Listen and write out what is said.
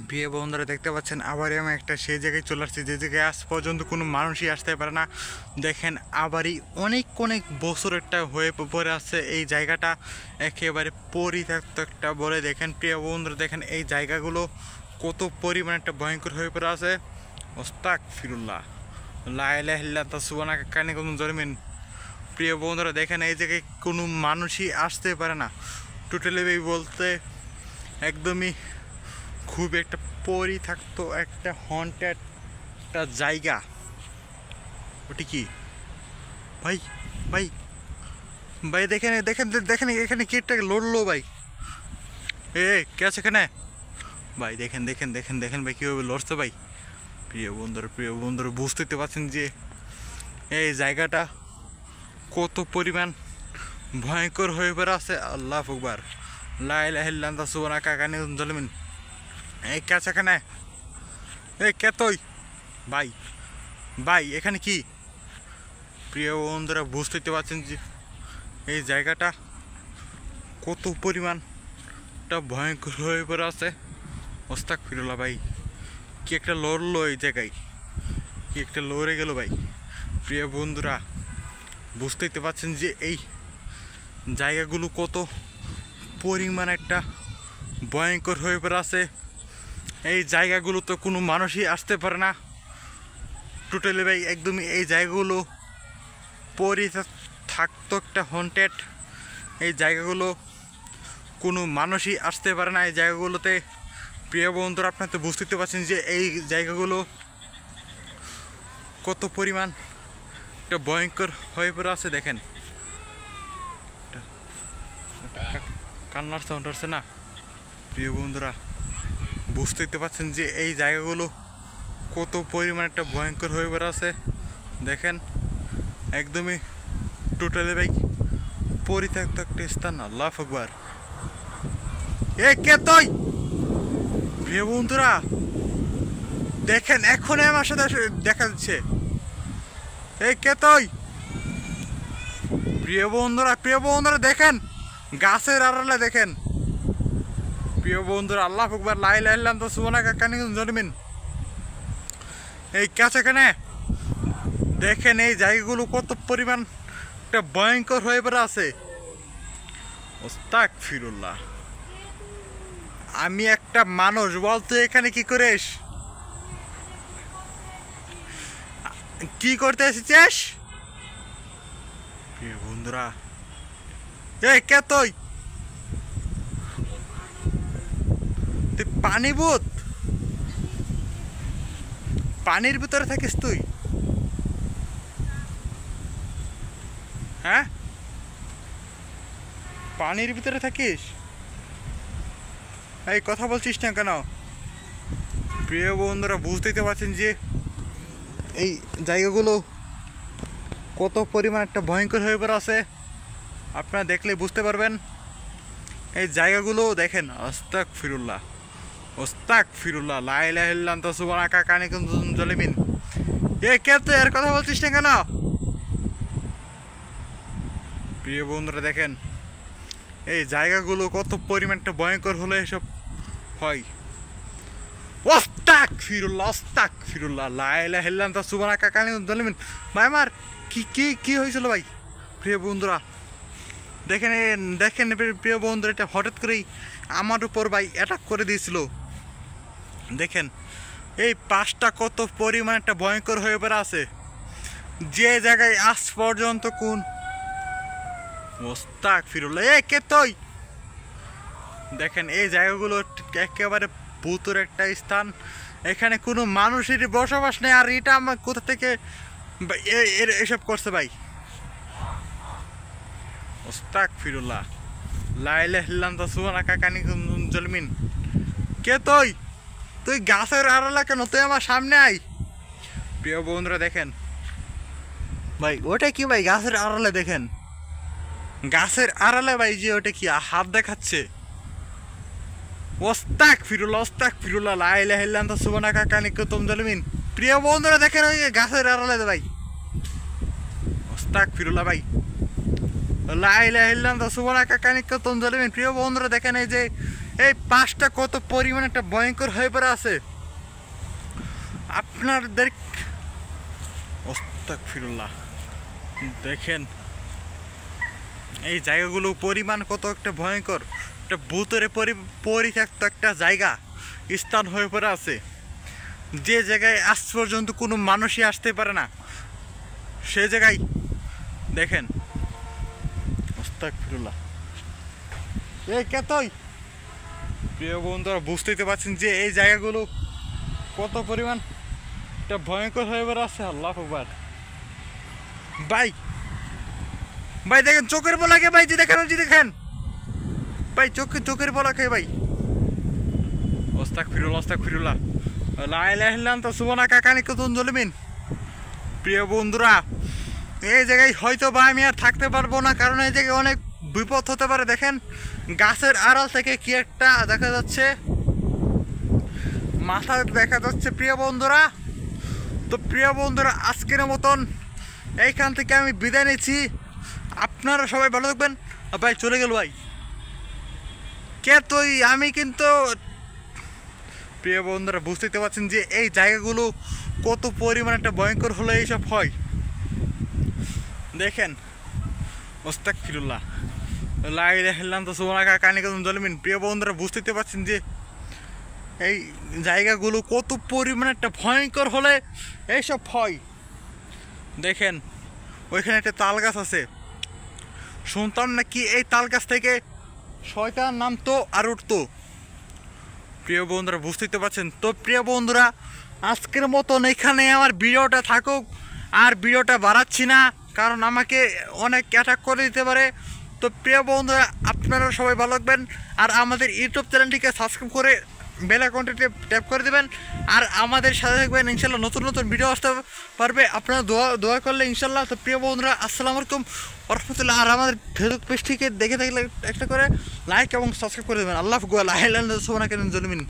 প্রিয় বন্ধুরা দেখতে পাচ্ছেন আবারই আমি একটা সেই জায়গায় চলে আসছি যে জায়গায় আজ পর্যন্ত কোনো মানুষই আসতে পারে না। দেখেন আবারই অনেক অনেক বছর একটা হয়ে পড়ে আছে এই জায়গাটা, একেবারে পরিত্যক্ত একটা বলে। দেখেন প্রিয় বন্ধুরা, দেখেন এই জায়গাগুলো কত পরিমাণ একটা ভয়ঙ্কর হয়ে পড়ে আছে। ওস্তাক ফিরুল্লাহ লা ইলাহা ইল্লাল্লাহ সুবহানাকা কানে কোন জরমিন। প্রিয় বন্ধুরা দেখেন এই জায়গায় কোনো মানুষই আসতে পারে না টোটালি বলতে, একদমই খুব একটা পরিত্যক্ত একটা হন্টেড একটা জায়গা। ওটি কি ভাই? ভাই ভাই দেখেন দেখেন দেখেন এখানে কেটটা লড়লো ভাই। কে আছে এখানে ভাই? দেখেন দেখেন দেখেন দেখেন ভাই কীভাবে লড়ছে ভাই। প্রিয় বন্ধুরা বুঝতে পারছেন যে এই জায়গাটা কত পরিমাণ ভয়ঙ্কর হয়ে পড়ে আছে। আল্লাহ আকবার লা ইলাহা ইল্লাল্লাহ সুবহানাকা কানে জলমিন। এই কে আছে এখানে? কে তুই ভাই? ভাই এখানে কি? প্রিয় বন্ধুরা বুঝতে পারছেন যে এই জায়গাটা কত পরিমাণটা ভয়ঙ্কর হয়ে পড়ে আছে। ওস্তাক ফিরুল্লাহ ভাই, কি একটা লড়লো এই জায়গায়, কি একটা লড়ে গেল ভাই। প্রিয় বন্ধুরা বুঝতেই পারছেন যে এই জায়গাগুলো কত পরিমাণ একটা ভয়ঙ্কর হয়ে পড়ে আছে। এই জায়গাগুলো তো কোনো মানুষই আসতে পারে না টোটালি ভাই, একদমই এই জায়গাগুলো থাকতো একটা হন্টেড। এই জায়গাগুলো কোনো মানুষই আসতে পারে না এই জায়গাগুলোতে। প্রিয় বন্ধুরা আপনারা তো বুঝতে পারছেন যে এই জায়গাগুলো কত পরিমাণ একটা ভয়ঙ্কর হয়ে পড়ে আছে। দেখেন কান্নার সাউন্ড আসছে না? প্রিয় বন্ধুরা বুঝতেই পারছেন যে এই জায়গাগুলো কত পরিমাণ একটা ভয়ঙ্কর হয়ে পড়ে আছে। দেখেন একদমই টোটালি ভাই পরিত্যক্ত একটা স্থান। আল্লাহ আকবার। কে তুই? প্রিয় বন্ধুরা দেখেন এখন আমার সাথে দেখা যাচ্ছে। কে তুই? প্রিয় বন্ধুরা দেখেন গাছের আড়ালে দেখেন। প্রিয় বন্ধুরা আল্লাহ আকবার লা ইলাহা ইল্লাল্লাহ সুবহানাকা কানে জরমিন। এই কাছে এখানে দেখেন এই জায়গাগুলো কত পরিমাণ একটা ভয়ঙ্কর হয়ে পড়ে আছে। ওস্তাক ফিরুল্লাহ, আমি একটা মানুষ বলতো এখানে কি করিস? কি করতে এসেছিস? প্রিয় বন্ধুরা কে তুই? তুই পানি ভূত? পানির ভিতরে থাকিস তুই? হ্যাঁ পানির ভিতরে থাকিস? এই কথা বলছিস না কেন? প্রিয় বন্ধুরা বুঝতেই পারছেন যে এই জায়গাগুলো কত পরিমাণ একটা ভয়ঙ্কর হয়ে পড়ে আছে। আপনারা দেখলে বুঝতে পারবেন এই জায়গাগুলো দেখেন। ওস্তাক ফিরুল্লাহ লা ইলাহা ইল্লাল্লাহ সুবহানাকা কানে জলিমিন। কে তুই এর কথা বলছিস না কেন? প্রিয় বন্ধুরা দেখেন এই জায়গাগুলো কত পরিমাণ একটা ভয়ঙ্কর হলে এসব হয়। ওস্তাক ফিরুল্লাহ লা ইলাহা ইল্লাল্লাহ সুবহানাকা কানে জলিমিন। ভাই আমার কি কি কি হয়েছিল ভাই? প্রিয় বন্ধুরা দেখেন দেখেন প্রিয় বন্ধুরা এটা হঠাৎ করেই আমার উপর ভাই অ্যাটাক করে দিয়েছিল। দেখেন এই পাশটা কত পরিমাণ একটা ভয়ঙ্কর হয়ে পড়ে আছে, যে জায়গায় আজ পর্যন্ত কোন মোস্তাক ফিরুল্লাহ কে তুই? দেখেন এই জায়গাগুলো একেবারে ভূতের একটা স্থান, এখানে কোনো মানুষেরই বসবাস নেই। আর এটা আমার কোথা থেকে এসব করছে ভাই? ওস্তাক ফিরুল্লাহ লা ইলাহা ইল্লাল্লাহ সুবহানাকা কানে জলমিন। কে তুই? তুই গাছের আড়ালে কেন? তুই আমার সামনে আই। প্রিয় বন্ধুরা দেখেন ভাই ওটা কি ভাই? গাছের আড়ালে দেখেন, গাছের আড়ালে ভাই যে ওটা কি হাত দেখাচ্ছে। ওস্তাক ফিরুল্লাহ লা ইলাহা ইল্লাল্লাহ সুবহানাকা কানে জলমিন। প্রিয় বন্ধুরা দেখেন ওই গাছের আড়ালে ভাই। ওস্তাক ফিরুল্লাহ ভাই লা ইলাহা ইল্লাল্লাহ সুবহানাকা কানে জলমিন। প্রিয় বন্ধুরা দেখেন এই যে এই পাশটা কত পরিমাণ একটা ভয়ঙ্কর হয়ে পড়ে আছে আপনাদের। আস্তাগফিরুল্লাহ, দেখেন এই জায়গাগুলো পরিমাণ কত একটা ভয়ঙ্কর, একটা ভূতের পরিত্যক্ত একটা জায়গা স্থান হয়ে পড়ে আছে, যে জায়গায় আজ পর্যন্ত কোনো মানুষই আসতে পারে না। সে জায়গায় দেখেন, আস্তাগফিরুল্লাহ। এই কেতই প্রিয় বন্ধুরা, বুঝতেই পারছেন যে এই জায়গাগুলো কত পরিমাণ একটা ভয়ঙ্কর হয়ে পড়ে আছে। আল্লাহু আকবার। ভাই ভাই দেখেন চোখের পলকে, ভাই যে দেখেন, যে দেখেন ভাই চোখের পলকে ভাই। আস্তাগফিরুল্লাহ, আস্তাগফিরুল্লাহ, লা ইলাহা ইল্লা আনতা সুবহানাকা কানি কুনতু যালিমিন। প্রিয় বন্ধুরা, এই জায়গায় হয়তো বা আমি আর থাকতে পারবো না, কারণ এই জায়গায় অনেক বিপদ হতে পারে। দেখেন গাছের আড়াল থেকে কি একটা দেখা যাচ্ছে, মাথা দেখা যাচ্ছে প্রিয় বন্ধুরা। তো প্রিয় বন্ধুরা, আজকের মতন এইখান থেকে আমি বিদায় নিচ্ছি। আপনারা সবাই ভালো থাকবেন। ভাই চলে গেল ভাই কে তুই, আমি কিন্তু প্রিয় বন্ধুরা বুঝতে পারছেন যে এই জায়গাগুলো কত পরিমাণ একটা ভয়ঙ্কর হলে এইসব হয়। দেখেন আস্তাগফিরুল্লাহ, লা ইলাহা ইল্লা আনতা সুবহানাকা কানি কুনতু যালিমিন। প্রিয় বন্ধুরা বুঝতে পারছেন যে এই জায়গাগুলো কত পরিমাণ একটা ভয়ঙ্কর হলে এইসব হয়। দেখেন ওইখানে একটা তাল গাছ আছে, শুনতাম নাকি এই তাল গাছ থেকে শয়তান নামতো আর উঠতো। প্রিয় বন্ধুরা বুঝতেই পারছেন। তো প্রিয় বন্ধুরা, আজকের মতন এখানে আমার ভিডিওটা থাকুক, আর ভিডিওটা বাড়াচ্ছি না, কারণ আমাকে অনেক অ্যাটাক করে দিতে পারে। তো প্রিয় বন্ধুরা, আপনারা সবাই ভালো থাকবেন, আর আমাদের ইউটিউব চ্যানেলটিকে সাবস্ক্রাইব করে বেল আইকনটি ট্যাপ করে দেবেন, আর আমাদের সাথে থাকবেন। ইনশাল্লাহ নতুন নতুন ভিডিও আসতে পারবে, আপনারা দোয়া করলে ইনশাল্লাহ। তো প্রিয় বন্ধুরা, আসসালামু আলাইকুম ওয়া রাহমাতুল্লাহ। আর আমাদের ফেসবুক পেজটিকে দেখে থাকলে একটা করে লাইক এবং সাবস্ক্রাইব করে দেবেন। আল্লাহ হাফেজ।